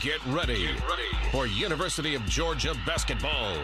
Get ready for University of Georgia basketball.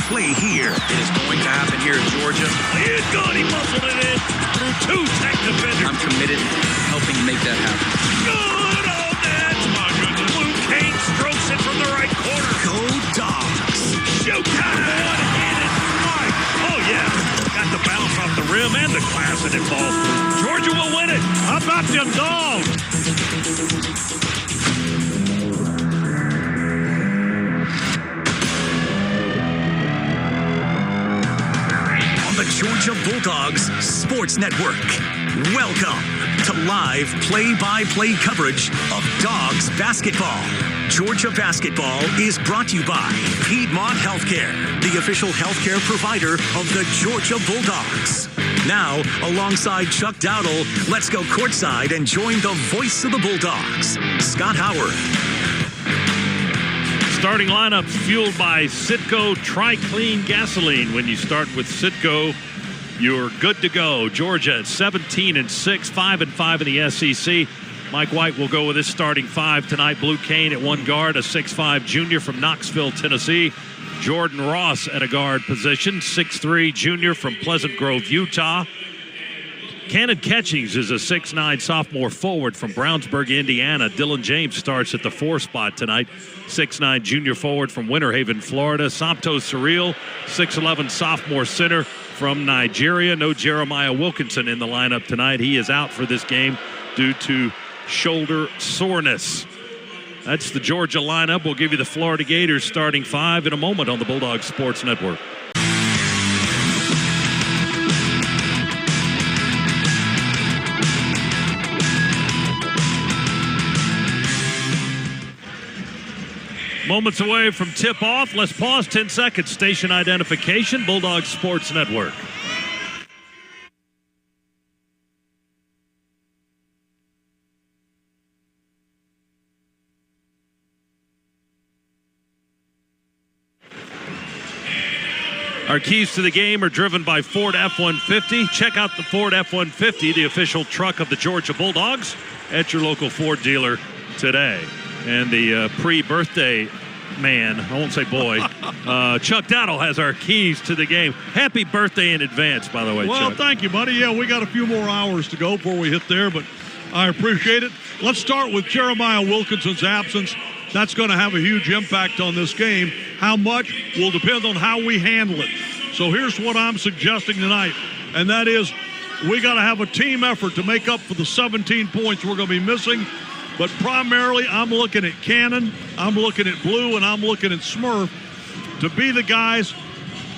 Play here. It is going to happen here in Georgia. He's good. He muscled it in through two tech defenders. I'm committed to helping make that happen. Good. Oh, that's my goodness. UGAAINC strokes it from the right corner. Go Dogs. Showtime. One-handed strike. Oh, yeah. Got the bounce off the rim and the glass in it ball. Georgia will win it. How about them Dogs? Georgia Bulldogs Sports Network. Welcome to live play-by-play coverage of Dogs basketball. Georgia basketball is brought to you by Piedmont Healthcare, the official healthcare provider of the Georgia Bulldogs. Now, alongside Chuck Dowdle, let's go courtside and join the voice of the Bulldogs, Scott Howard. Starting lineups fueled by Citgo Tri-Clean gasoline. When you start with Citgo, you're good to go. Georgia at 17-6, 5-5 in the SEC. Mike White will go with his starting five tonight. Blue Cane at one guard, a 6'5 junior from Knoxville, Tennessee. Jordan Ross at a guard position, 6'3 junior from Pleasant Grove, Utah. Cannon Catchings is a 6'9 sophomore forward from Brownsburg, Indiana. Dylan James starts at the 4 spot tonight. 6'9 junior forward from Winter Haven, Florida. Samto Surreal, 6'11 sophomore center from Nigeria. No Jeremiah Wilkinson in the lineup tonight. He is out for this game due to shoulder soreness. That's the Georgia lineup. We'll give you the Florida Gators starting five in a moment on the Bulldogs Sports Network. Moments away from tip-off. Let's pause 10 seconds. Station identification, Bulldogs Sports Network. Our keys to the game are driven by Ford F-150. Check out the Ford F-150, the official truck of the Georgia Bulldogs, at your local Ford dealer today. And the pre-birthday man, I won't say boy, Chuck Dowdle has our keys to the game. Happy birthday in advance, by the way, Well, Chuck. thank you, buddy. Yeah, we got a few more hours to go before we hit there, but I appreciate it. Let's start with Jeremiah Wilkinson's absence. That's going to have a huge impact on this game. How much will depend on how we handle it. So here's what I'm suggesting tonight, and that is we got to have a team effort to make up for the 17 points we're going to be missing. But primarily, I'm looking at Cannon, I'm looking at Blue, and I'm looking at Smurf to be the guys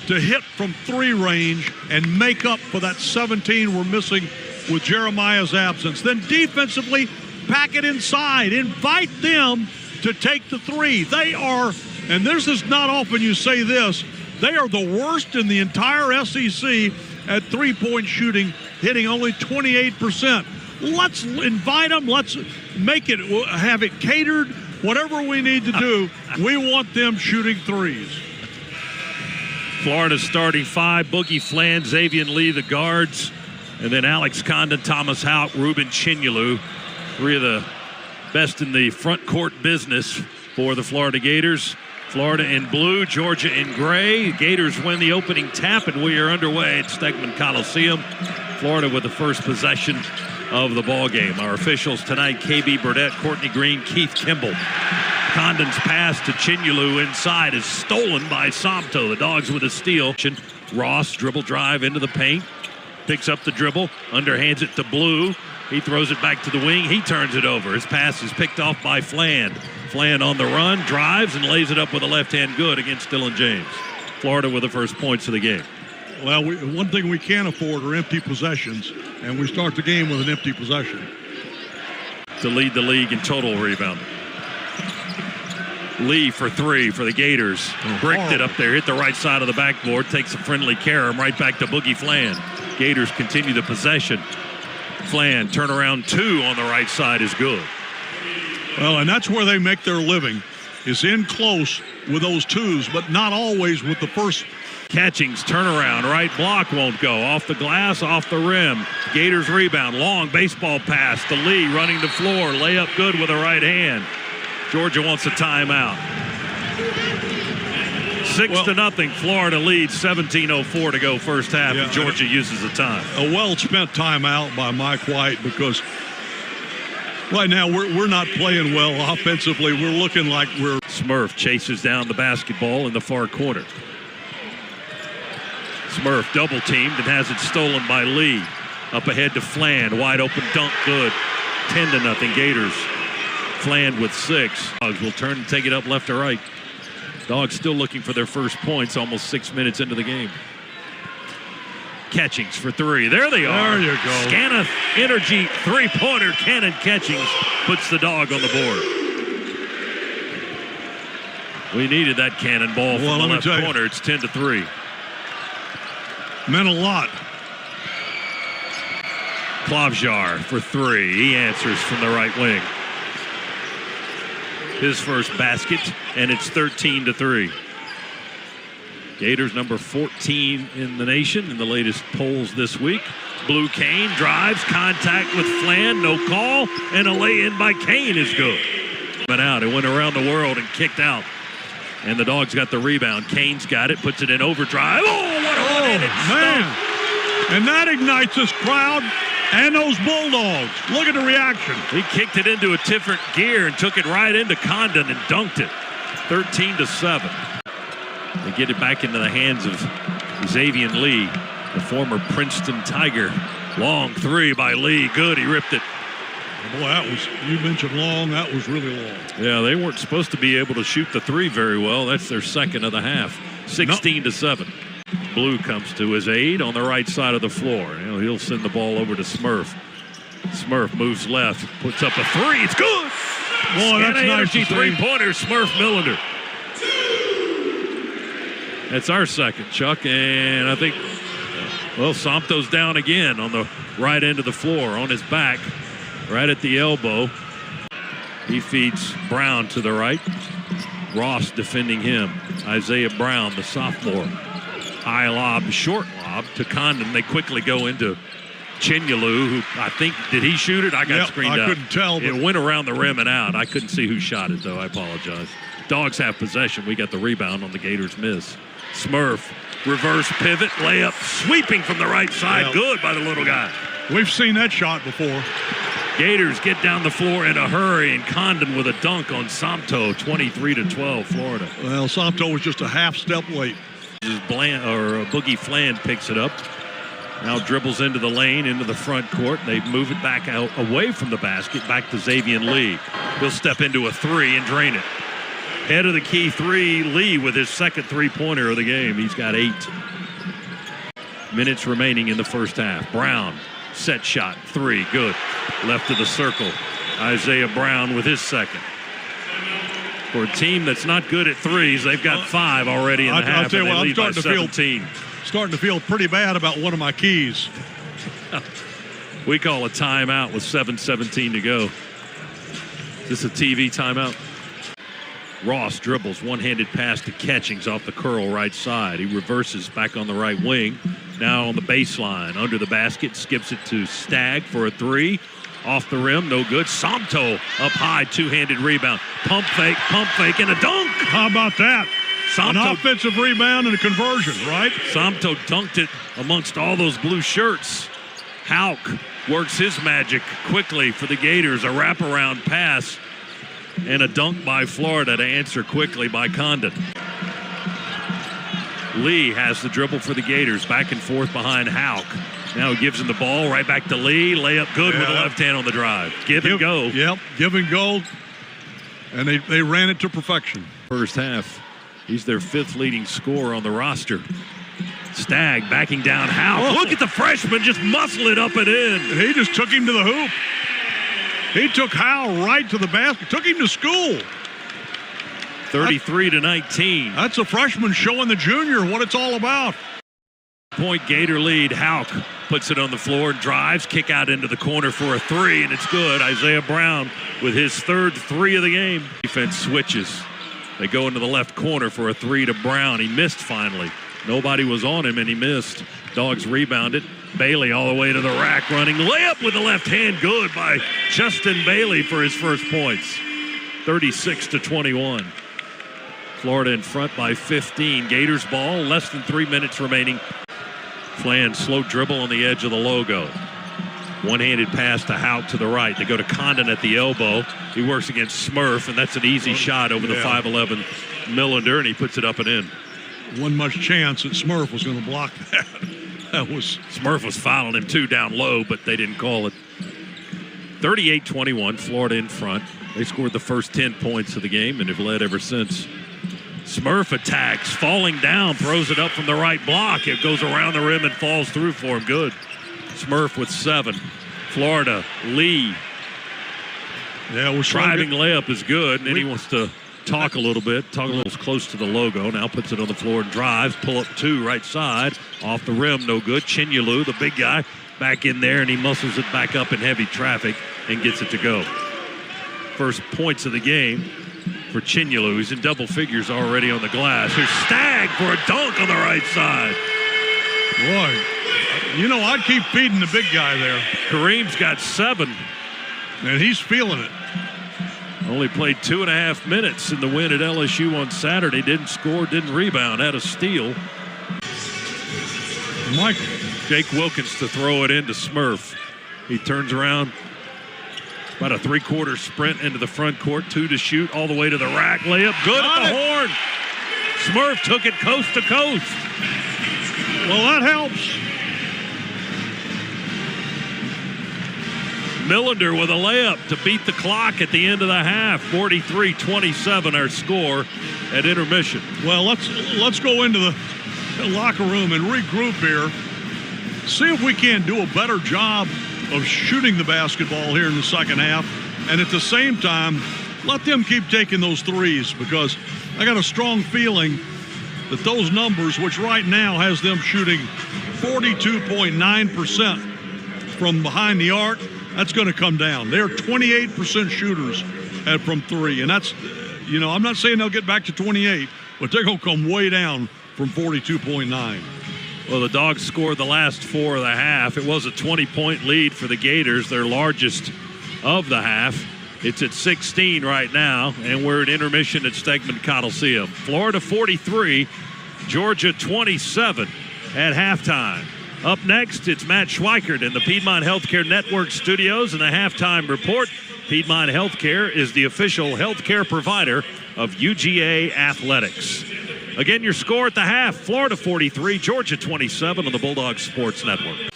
to hit from 3 range and make up for that 17 we're missing with Jeremiah's absence. Then defensively, pack it inside. Invite them to take the 3. They are, and this is not often you say this, they are the worst in the entire SEC at three-point shooting, hitting only 28%. Let's invite them. Let's make it, have it catered. Whatever we need to do, we want them shooting threes. Florida's starting 5, Boogie Flan, Xavier Lee, the guards, and then Alex Condon, Thomas Houck, Ruben Chinyelu. 3 of the best in the front court business for the Florida Gators. Florida in blue, Georgia in gray. Gators win the opening tap, and we are underway at Stegman Coliseum. Florida with the first possession of the ball game. Our officials tonight: KB Burdett, Courtney Green, Keith Kimball. Condon's pass to Chinyelu inside is stolen by Samto. The Dogs with a steal. Ross dribble drive into the paint, picks up the dribble, underhands it to Blue. He throws it back to the wing. He turns it over. His pass is picked off by Flan. Flan on the run, drives, and lays it up with a left hand good against Dylan James. Florida with the first points of the game. Well, one thing we can't afford are empty possessions, and we start the game with an empty possession. To lead the league in total rebounding. Lee for three for the Gators. Bricked it up there, hit the right side of the backboard, takes a friendly carom right back to Boogie Flan. Gators continue the possession. Flan, turnaround two on the right side is good. Well, and that's where they make their living, is in close with those twos, but not always with the first. Catchings, turnaround, right block won't go. Off the glass, off the rim. Gators rebound, long baseball pass to Lee, running the floor. Layup good with the right hand. Georgia wants a timeout. 6-0, Florida leads, 17:04 to go first half, and Georgia uses the time. A well-spent timeout by Mike White, because right now we're not playing well offensively. We're looking like we're... Smurf chases down the basketball in the far corner. Smurf double teamed and has it stolen by Lee. Up ahead to Flan, wide open dunk, good. 10-0 Gators. Flan with 6. Dogs will turn and take it up left or right. Dogs still looking for their first points, almost 6 minutes into the game. Catchings for three. There they are. There you go. Scanath Energy three-pointer. Cannon Catchings puts the dog on the board. We needed that cannonball from the left corner. It's 10-3. Meant a lot. Klavjar for three. He answers from the right wing. His first basket, and it's 13-3. Gators number 14 in the nation in the latest polls this week. Blue Kane drives, contact with Flan, no call, and a lay-in by Kane is good. But out, it went around the world and kicked out. And the Dogs got the rebound. Kane's got it, puts it in overdrive. Oh, what a one-handed man. And that ignites this crowd and those Bulldogs. Look at the reaction. He kicked it into a different gear and took it right into Condon and dunked it. 13-7. They get it back into the hands of Xavier Lee, the former Princeton Tiger. Long three by Lee. Good, he ripped it. Boy, that was, you mentioned long, that was really long. Yeah, they weren't supposed to be able to shoot the three very well. That's their second of the half. 16-7. Blue comes to his aid on the right side of the floor. You know, he'll send the ball over to Smurf. Smurf moves left, puts up a three. It's good. Boy, that's nice. Three-pointer, Smurf Millender. That's our second, Chuck. And I think, well, Somto's down again on the right end of the floor, on his back, right at the elbow. He feeds Brown to the right. Ross defending him. Isaiah Brown, the sophomore. High lob, short lob to Condon. They quickly go into Chinyalu, who I think, did he shoot it? I got screened out. I couldn't tell. It went around the rim and out. I couldn't see who shot it, though. I apologize. Dogs have possession. We got the rebound on the Gators' miss. Smurf, reverse pivot, layup, sweeping from the right side. Yep. Good by the little guy. We've seen that shot before. Gators get down the floor in a hurry, and Condon with a dunk on Somto, 23-12, Florida. Well, Somto was just a half step late. Boogie Flan picks it up. Now dribbles into the lane, into the front court. They move it back out away from the basket, back to Xavier Lee. He'll step into a three and drain it. Head of the key three, Lee with his second three-pointer of the game. He's got 8 minutes remaining in the first half. Brown, set shot, three, good. Left of the circle, Isaiah Brown with his second. For a team that's not good at threes, they've got 5 already in the half. I'll tell you what, I'm starting to feel pretty bad about one of my keys. We call a timeout with 7:17 to go. Is this a TV timeout? Ross dribbles, one-handed pass to Catchings off the curl right side. He reverses back on the right wing. Now on the baseline, under the basket, skips it to Stagg for a three. Off the rim, no good. Somto up high, two-handed rebound. Pump fake, and a dunk. How about that? An offensive rebound and a conversion, right? Somto dunked it amongst all those blue shirts. Hauk works his magic quickly for the Gators. A wraparound pass and a dunk by Florida to answer quickly by Condon. Lee has the dribble for the Gators. Back and forth behind Hauk. Now he gives him the ball right back to Lee. Layup good with the left hand on the drive. Give and go. Yep, give and go. And they ran it to perfection. First half. He's their 5th leading scorer on the roster. Stagg backing down Houck. Look at the freshman just muscle it up and in. He just took him to the hoop. He took Howell right to the basket, took him to school. 33-19. That's a freshman showing the junior what it's all about. Point Gator lead. Houck puts it on the floor, drives, kick out into the corner for a 3, and it's good. Isaiah Brown with his 3rd 3 of the game. Defense switches. They go into the left corner for a 3 to Brown. He missed finally. Nobody was on him, and he missed. Dogs rebounded. Bailey all the way to the rack running. Layup with the left hand. Good by Justin Bailey for his first points. 36-21. Florida in front by 15. Gators ball, less than 3 minutes remaining. Flan slow dribble on the edge of the logo. One-handed pass to Houck to the right. They go to Condon at the elbow. He works against Smurf, and that's an easy shot over the 5'11 Millender, and he puts it up and in. Wasn't much chance that Smurf was going to block that. Smurf was fouling him too down low, but they didn't call it. 38-21, Florida in front. They scored the first 10 points of the game and have led ever since. Smurf attacks, falling down, throws it up from the right block. It goes around the rim and falls through for him. Good. Smurf with 7. Florida, Lee. Driving layup is good, and then he wants to talk a little bit, talk a little close to the logo. Now puts it on the floor and drives. Pull up 2 right side. Off the rim, no good. Chinyelu, the big guy, back in there, and he muscles it back up in heavy traffic and gets it to go. First points of the game for Chinyelu. He's in double figures already on the glass. Here's Stagg for a dunk on the right side. Boy, you know, I'd keep feeding the big guy there. Kareem's got 7. And he's feeling it. Only played 2.5 minutes in the win at LSU on Saturday. Didn't score, didn't rebound, had a steal. Jake Wilkins to throw it into Smurf. He turns around. About a 3/4 sprint into the front court. 2 to shoot, all the way to the rack. Layup, good at the horn. Smurf took it coast to coast. Well, that helps. Millender with a layup to beat the clock at the end of the half. 43-27 our score at intermission. Well, let's go into the locker room and regroup here. See if we can do a better job of shooting the basketball here in the second half. And at the same time, let them keep taking those threes, because I got a strong feeling that those numbers, which right now has them shooting 42.9% from behind the arc, that's going to come down. They're 28% shooters from 3. And that's, you know, I'm not saying they'll get back to 28, but they're going to come way down from 42.9. Well, the Dogs scored the last 4 of the half. It was a 20-point lead for the Gators, their largest of the half. It's at 16 right now, and we're at intermission at Stegman Coliseum. Florida 43, Georgia 27 at halftime. Up next, it's Matt Schweikert in the Piedmont Healthcare Network studios and the halftime report. Piedmont Healthcare is the official healthcare provider of UGA Athletics. Again, your score at the half, Florida 43, Georgia 27 on the Bulldogs Sports Network.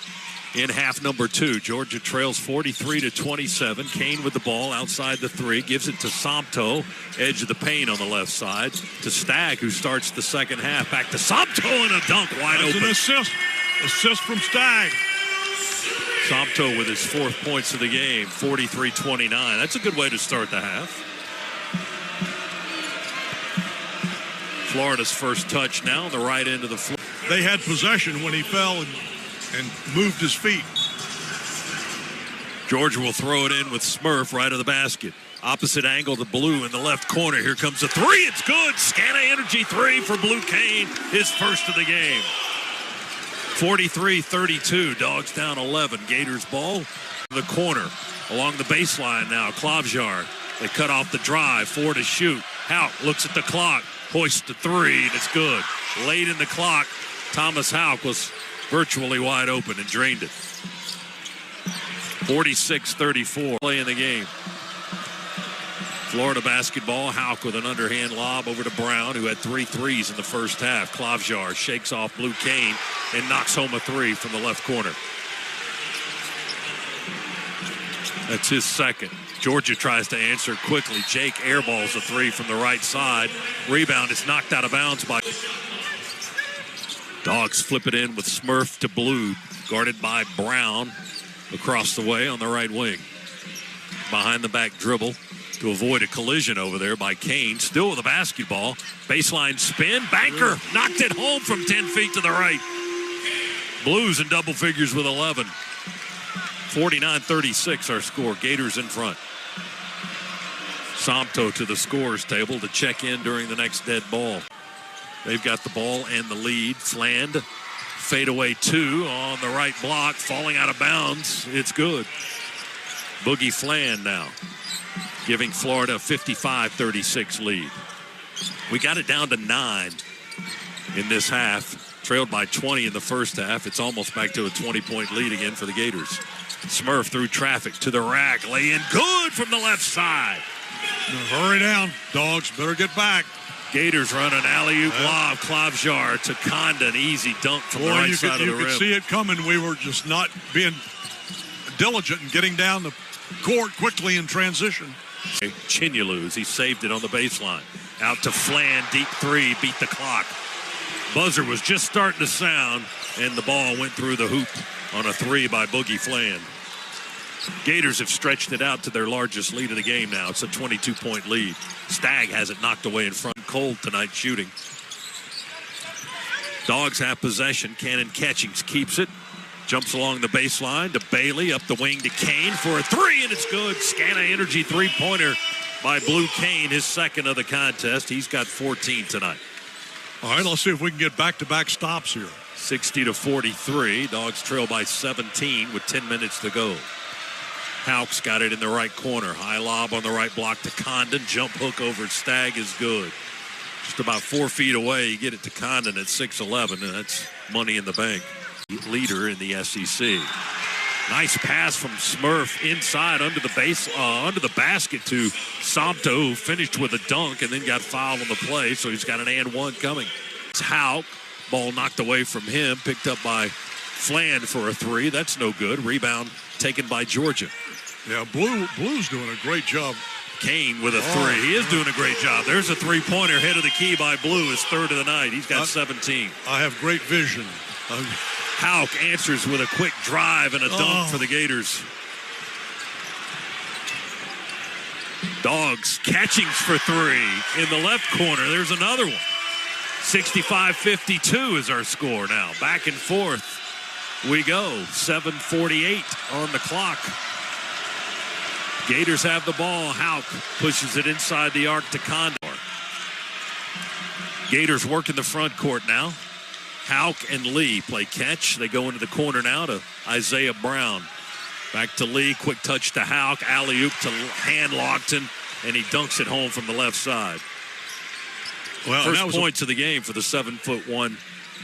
In half number 2, Georgia trails 43-27. Kane with the ball outside the 3, gives it to Somto, edge of the paint on the left side, to Stagg, who starts the second half. Back to Somto and a dunk wide open. An assist from Stagg. Somto with his 4th points of the game, 43-29. That's a good way to start the half. Florida's first touch now on the right end of the floor. They had possession when he fell and moved his feet. Georgia will throw it in with Smurf right of the basket. Opposite angle to Blue in the left corner. Here comes a 3. It's good. Scana Energy 3 for Blue Kane. His first of the game. 43-32. Dogs down 11. Gators ball. The corner. Along the baseline now. Klavjar. They cut off the drive. 4 to shoot. Houck looks at the clock. Hoists the 3, and it's good. Late in the clock, Thomas Houck was virtually wide open and drained it. 46-34 play in the game. Florida basketball. Houck with an underhand lob over to Brown, who had 3 threes in the first half. Klavjar shakes off Blue Kane and knocks home a 3 from the left corner. That's his second. Georgia tries to answer quickly. Jake airballs a three from the right side. Rebound is knocked out of bounds by Dogs. Flip it in with Smurf to Blue, guarded by Brown across the way on the right wing. Behind the back dribble to avoid a collision over there by Kane. Still with the basketball. Baseline spin. Banker knocked it home from 10 feet to the right. Blues in double figures with 11. 49-36 our score. Gators in front. Somto to the scorers table to check in during the next dead ball. They've got the ball and the lead. Fland, fadeaway two on the right block, falling out of bounds. It's good. Boogie Fland now, giving Florida a 55-36 lead. We got it down to 9 in this half. Trailed by 20 in the first half. It's almost back to a 20-point lead again for the Gators. Smurf through traffic to the rack. Lay in good from the left side. Hurry down, Dogs. Better get back. Gators run an alley-oop lob. Klavjar to Condon. Easy dunk from the right side of the rim. You could see it coming. We were just not being diligent in getting down the court quickly in transition. Chinyalu, he saved it on the baseline. Out to Fland. Deep three. Beat the clock. Buzzer was just starting to sound, and the ball went through the hoop on a three by Boogie Fland. Gators have stretched it out to their largest lead of the game now. It's a 22-point lead. Stagg has it knocked away in front. Cold tonight shooting. Dogs have possession. Cannon Catchings keeps it. Jumps along the baseline to Bailey. Up the wing to Kane for a three, and it's good. Scana Energy three-pointer by Blue Kane, his second of the contest. He's got 14 tonight. All right, let's see if we can get back-to-back stops here. 60-43. Dogs trail by 17 with 10 minutes to go. Houck's got it in the right corner. High lob on the right block to Condon. Jump hook over Stagg is good. Just about 4 feet away. You get it to Condon at 6'11", and that's money in the bank. Leader in the SEC. Nice pass from Smurf inside under the basket to Somto, who finished with a dunk and then got fouled on the play, so he's got an and one coming. It's Houck. Ball knocked away from him, picked up by Fland for a three. That's no good. Rebound taken by Georgia. Yeah, Blue's doing a great job. Kane with a three. He is doing a great job. There's a three-pointer head of the key by Blue, his third of the night. He's got 17. I have great vision. Houck answers with a quick drive and a dunk for the Gators. Dogs catchings for three in the left corner. There's another one. 65-52 is our score now. Back and forth we go. 7:48 on the clock. Gators have the ball. Houck pushes it inside the arc to Condor. Gators work in the front court now. Houck and Lee play catch. They go into the corner now to Isaiah Brown. Back to Lee. Quick touch to Houck. Alley-oop to Hand Lockton. And he dunks it home from the left side. Well, first points of the game for the 7'1"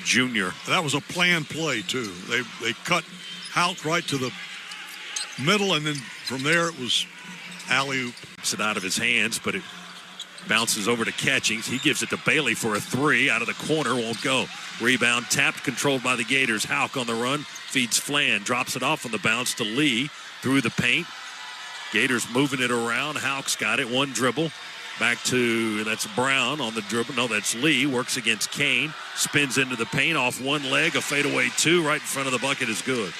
junior. That was a planned play, too. They cut Houck right to the middle, and then from there it was alley-oop. It's it out of his hands, but it bounces over to Catchings. He gives it to Bailey for a three. Out of the corner, won't go. Rebound tapped, controlled by the Gators. Houck on the run, feeds Fland, drops it off on the bounce to Lee through the paint. Gators moving it around. Houck's got it, one dribble. Back to, that's Brown on the dribble. No, that's Lee. Works against Kane. Spins into the paint off one leg. A fadeaway two right in front of the bucket is good.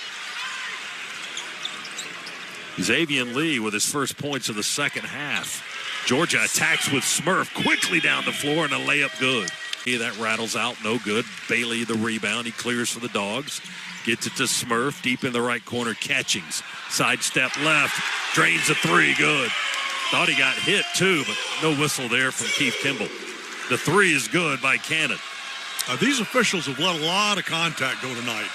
Xavier Lee with his first points of the second half. Georgia attacks with Smurf quickly down the floor and a layup good. That rattles out, no good. Bailey the rebound. He clears for the Dogs. Gets it to Smurf deep in the right corner. Catchings. Sidestep left. Drains a three. Good. Thought he got hit too, but no whistle there from Keith Kimball. The three is good by Cannon. These officials have let a lot of contact go tonight.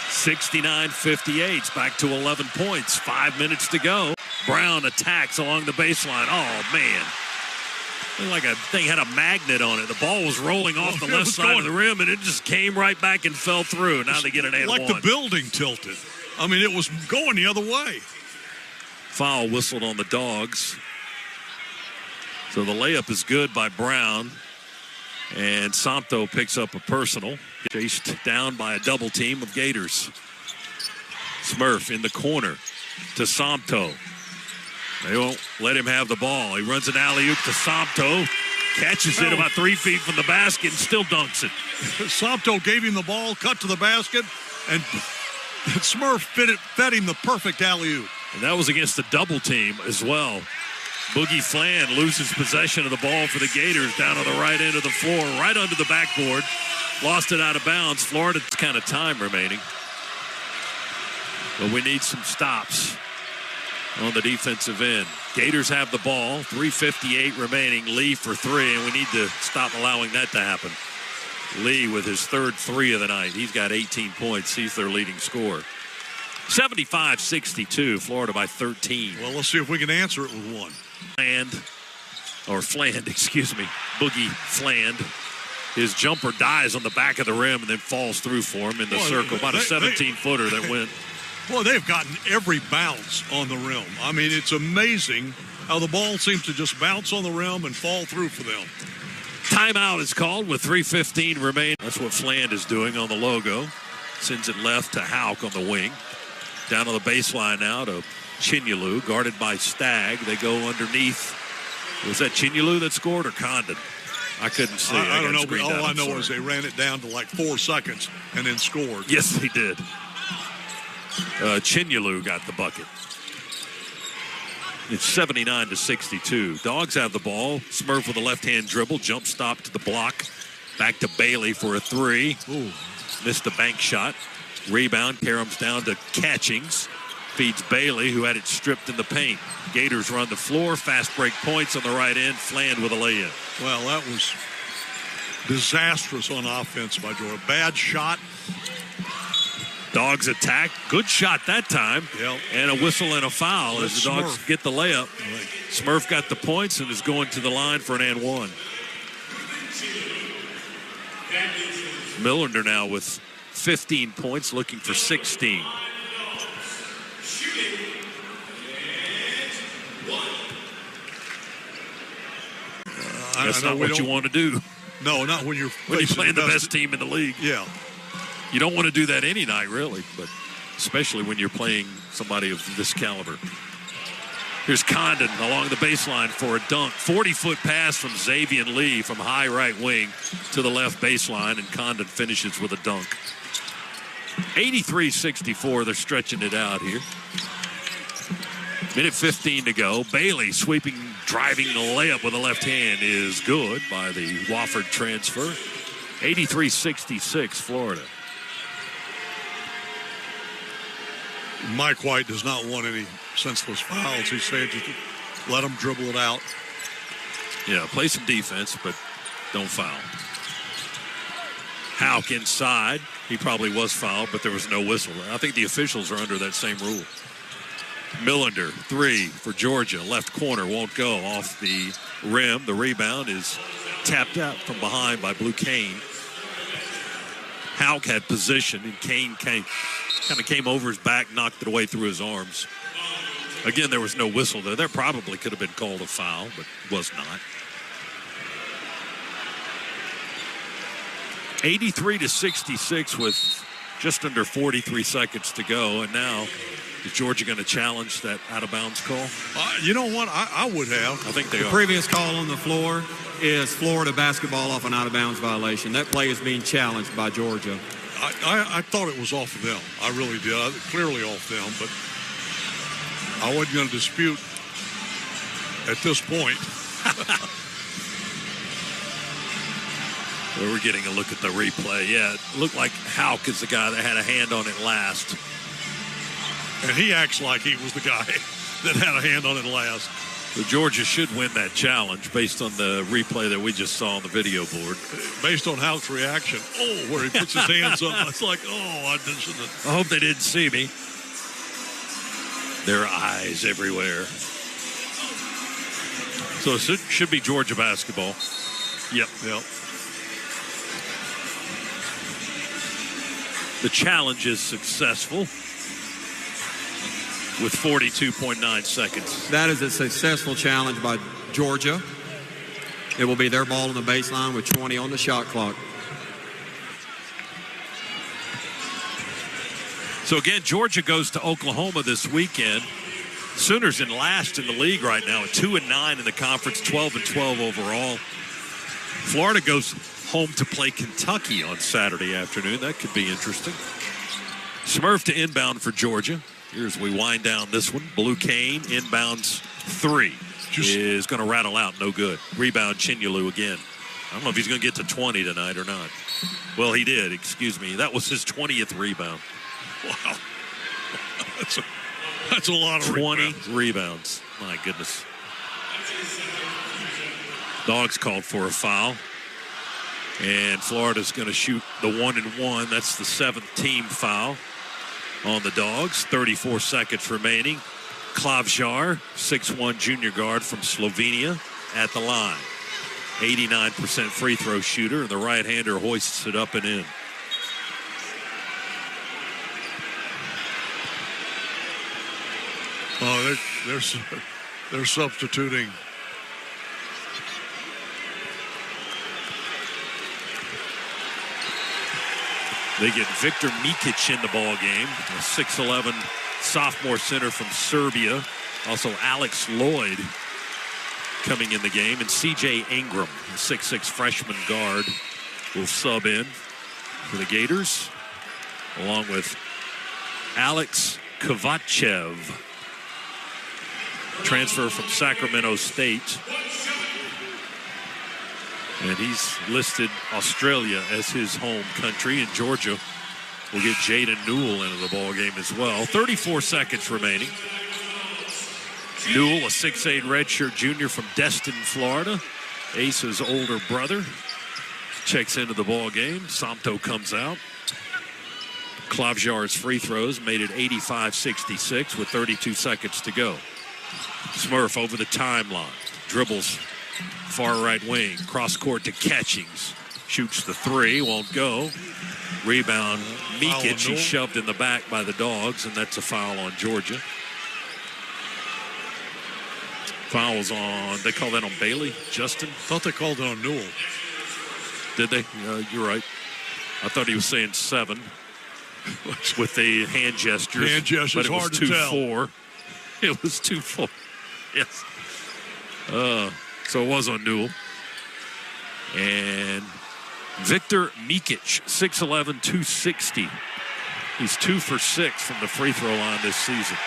69-58. It's back to 11 points. 5 minutes to go. Brown attacks along the baseline. Oh, man. Looked like a thing had a magnet on it. The ball was rolling off the left side of the rim, and it just came right back and fell through. Now they get an and like one. The building tilted. I mean, it was going the other way. Foul whistled on the Dogs. So the layup is good by Brown. And Somto picks up a personal. Chased down by a double team of Gators. Smurf in the corner. to Somto. They won't let him have the ball. He runs an alley-oop to Somto, catches it about 3 feet from the basket, and still dunks it. Somto gave him the ball, cut to the basket, and Smurf fed him the perfect alley-oop. And that was against the double team as well. Boogie Fland loses possession of the ball for the Gators down on the right end of the floor, right under the backboard. Lost it out of bounds. Florida's kind of time remaining. But we need some stops on the defensive end. Gators have the ball. 3:58 remaining. Lee for three, and we need to stop allowing that to happen. Lee with his third three of the night. He's got 18 points. He's their leading scorer. 75-62, Florida by 13. Well, let's see if we can answer it with one. Fland, excuse me. Boogie Fland. His jumper dies on the back of the rim and then falls through for him in the circle. About a 17-footer that went. Boy, they've gotten every bounce on the rim. I mean, it's amazing how the ball seems to just bounce on the rim and fall through for them. Timeout is called with 3:15 remaining. That's what Fland is doing on the logo. Sends it left to Hauk on the wing. Down on the baseline now to Chinyelu, guarded by Stagg. They go underneath. Was that Chinyelu that scored or Condon? I couldn't see. I don't know, but all I know is they ran it down to like 4 seconds and then scored. Yes, they did. Chinyelu got the bucket. It's 79-62. Dogs have the ball. Smurf with a left-hand dribble. Jump stop to the block. Back to Bailey for a three. Ooh. Missed the bank shot. Rebound. Karams down to Catchings. Feeds Bailey, who had it stripped in the paint. Gators run the floor. Fast break points on the right end. Fland with a lay-in. Well, that was disastrous on offense by Georgia. Bad shot. Dogs attack. Good shot that time. Yep. And a whistle and a foul as the Dogs get the layup. Right. Smurf got the points and is going to the line for an and one. Millender now with 15 points, looking for 16. That's not what you want to do. No, not when you're playing the best team in the league. Yeah. You don't want to do that any night, really, but especially when you're playing somebody of this caliber. Here's Condon along the baseline for a dunk. 40-foot pass from Xavier Lee from high right wing to the left baseline, and Condon finishes with a dunk. 83-64, they're stretching it out here. Minute 15 to go. Bailey sweeping, driving the layup with the left hand is good by the Wofford transfer. 83-66, Florida. Mike White does not want any senseless fouls. He said just let them dribble it out. Yeah, play some defense, but don't foul. Hauk inside. He probably was fouled, but there was no whistle. I think the officials are under that same rule. Millender, three for Georgia. Left corner won't go off the rim. The rebound is tapped out from behind by Blue Kane. Hauk had position, and Kane kind of came over his back, knocked it away through his arms. Again, there was no whistle there. There probably could have been called a foul, but was not. 83-66 with just under 43 seconds to go, and now is Georgia going to challenge that out-of-bounds call? You know what? I would have. I think they The are. previous call on the floor is Florida basketball off an out-of-bounds violation. That play is being challenged by Georgia. I thought it was off of them. I really did. Clearly off them, but I wasn't going to dispute at this point. We're getting a look at the replay. Yeah, it looked like Hauk is the guy that had a hand on it last. And he acts like he was the guy that had a hand on it last. So Georgia should win that challenge based on the replay that we just saw on the video board. Based on Hauk's reaction. Oh, where he puts his hands up. It's like, I shouldn't. I hope they didn't see me. There are eyes everywhere. So it should be Georgia basketball. Yep. The challenge is successful with 42.9 seconds. That is a successful challenge by Georgia. It will be their ball on the baseline with 20 on the shot clock. So again, Georgia goes to Oklahoma this weekend. Sooners in last in the league right now at 2-9 in the conference, 12-12 overall. Florida goes home to play Kentucky on Saturday afternoon. That could be interesting. Smurf to inbound for Georgia. Here's we wind down this one. Blue Cane inbounds 3 is going to rattle out. No good. Rebound Chinyelu again. I don't know if he's going to get to 20 tonight or not. Well, he did. Excuse me. That was his 20th rebound. Wow. That's a lot of 20 rebounds. My goodness. Dogs called for a foul. And Florida's going to shoot the 1-and-1. That's the 7th team foul on the Dogs. 34 seconds remaining. Klavjar, 6'1" junior guard from Slovenia, at the line. 89% free throw shooter, and the right-hander hoists it up and in. Oh, they're substituting. They get Victor Mikic in the ball game, a 6'11" sophomore center from Serbia. Also Alex Lloyd coming in the game, and C.J. Ingram, a 6'6" freshman guard, will sub in for the Gators, along with Alex Kovacev, transfer from Sacramento State. And he's listed Australia as his home country, and Georgia will get Jaden Newell into the ball game as well. 34 seconds remaining. Newell, a 6'8" redshirt junior from Destin, Florida. Ace's older brother checks into the ball game. Somto comes out. Klavjar's free throws made it 85-66 with 32 seconds to go. Smurf over the timeline, dribbles far right wing, cross court to Catchings, shoots the 3, won't go. Rebound Mikic, he's shoved in the back by the Dogs, and that's a foul on Georgia. Fouls on, they call that on Bailey, Justin? Thought they called it on Newell. Did they? You're right. I thought he was saying 7 with the hand gestures. Hand gestures, hard to tell. 2-4. It was 2-4. Yes. So it was on Newell. And Victor Mikic, 6'11", 260. He's 2 for 6 from the free throw line this season.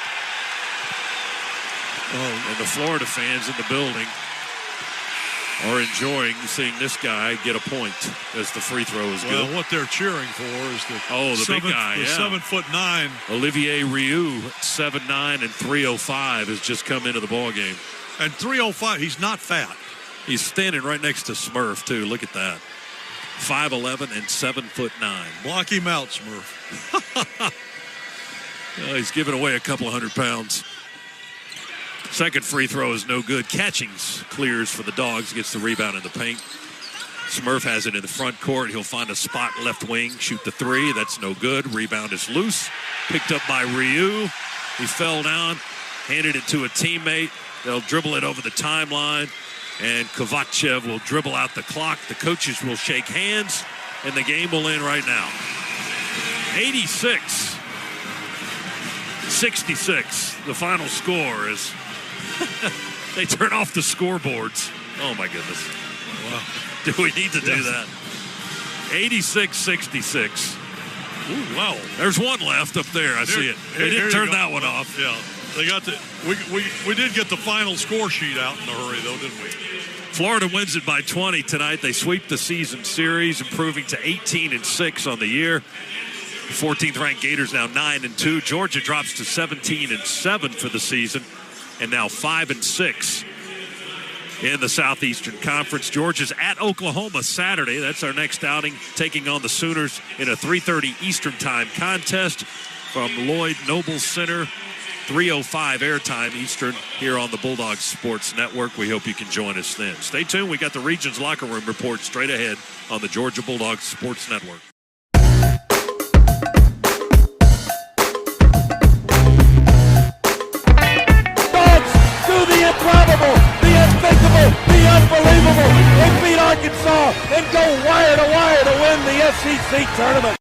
And the Florida fans in the building are enjoying seeing this guy get a point as the free throw is good. Well, what they're cheering for is the big guy, the 7'9". Olivier Rioux, 7'9" and 305 has just come into the ball game. And 305, he's not fat. He's standing right next to Smurf too. Look at that. 5'11" and 7'9". Block him out, Smurf. He's giving away a couple 100 pounds. Second free throw is no good. Catchings clears for the Dogs, gets the rebound in the paint. Smurf has it in the front court. He'll find a spot left wing, shoot the 3. That's no good. Rebound is loose. Picked up by Ryu. He fell down, handed it to a teammate. They'll dribble it over the timeline, and Kovacev will dribble out the clock. The coaches will shake hands, and the game will end right now. 86-66. The final score is they turn off the scoreboards. Oh, my goodness. Wow. Do we need to do that? 86-66. Ooh, wow. There's one left up there. I see it. They didn't turn that one off. Yeah. They got the we did get the final score sheet out in a hurry, though, didn't we? Florida wins it by 20 tonight. They sweep the season series, improving to 18-6 on the year. 14th ranked Gators now 9-2. Georgia drops to 17-7 for the season, and now 5-6 in the Southeastern Conference. Georgia's at Oklahoma Saturday. That's our next outing, taking on the Sooners in a 3:30 Eastern Time contest from Lloyd Noble Center. 3:05 airtime Eastern here on the Bulldogs Sports Network. We hope you can join us then. Stay tuned. We got the Regions Locker Room report straight ahead on the Georgia Bulldogs Sports Network. Dogs do the improbable, the unthinkable, the unbelievable. They beat Arkansas and go wire to win the SEC tournament.